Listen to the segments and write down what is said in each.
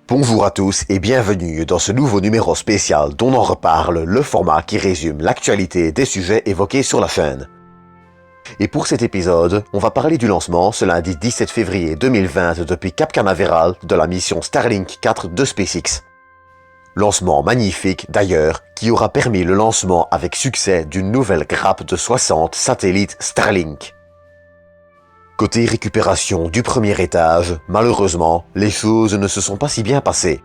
Bonjour à tous et bienvenue dans ce nouveau numéro spécial dont on reparle, le format qui résume l'actualité des sujets évoqués sur la chaîne. Et pour cet épisode, on va parler du lancement ce lundi 17 février 2020 depuis Cap Canaveral de la mission Starlink 4 de SpaceX. Lancement magnifique d'ailleurs qui aura permis le lancement avec succès d'une nouvelle grappe de 60 satellites Starlink. Côté récupération du premier étage, malheureusement, les choses ne se sont pas si bien passées.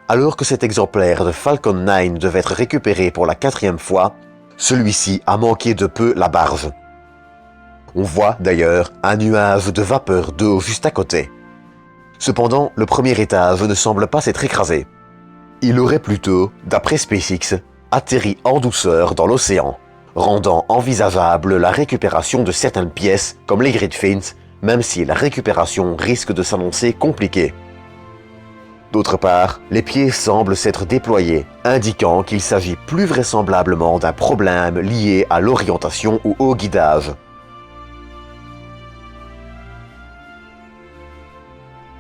Alors que cet exemplaire de Falcon 9 devait être récupéré pour la 4e fois, celui-ci a manqué de peu la barge. On voit d'ailleurs un nuage de vapeur d'eau juste à côté. Cependant, le premier étage ne semble pas s'être écrasé. Il aurait plutôt, d'après SpaceX, atterri en douceur dans l'océan, rendant envisageable la récupération de certaines pièces comme les grid fins, même si la récupération risque de s'annoncer compliquée. D'autre part, les pieds semblent s'être déployés, indiquant qu'il s'agit plus vraisemblablement d'un problème lié à l'orientation ou au guidage.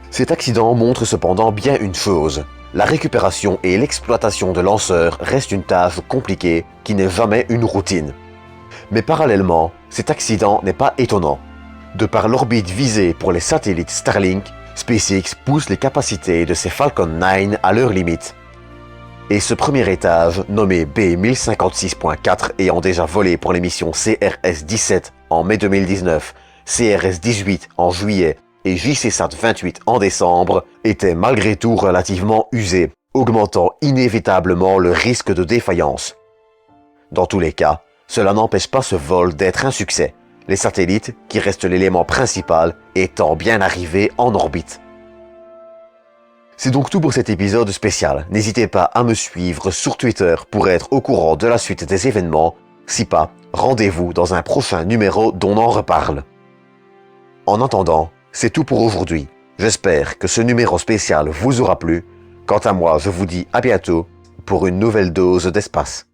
Cet accident montre cependant bien une chose. La récupération et l'exploitation de lanceurs restent une tâche compliquée qui n'est jamais une routine. Mais parallèlement, cet accident n'est pas étonnant. De par l'orbite visée pour les satellites Starlink, SpaceX pousse les capacités de ses Falcon 9 à leur limite. Et ce premier étage, nommé B1056.4 ayant déjà volé pour les missions CRS-17 en mai 2019, CRS-18 en juillet et JCSat 28 en décembre, était malgré tout relativement usé, augmentant inévitablement le risque de défaillance. Dans tous les cas, cela n'empêche pas ce vol d'être un succès, les satellites, qui restent l'élément principal, étant bien arrivés en orbite. C'est donc tout pour cet épisode spécial. N'hésitez pas à me suivre sur Twitter pour être au courant de la suite des événements. Si pas, rendez-vous dans un prochain numéro dont on en reparle. En attendant, c'est tout pour aujourd'hui. J'espère que ce numéro spécial vous aura plu. Quant à moi, je vous dis à bientôt pour une nouvelle dose d'espace.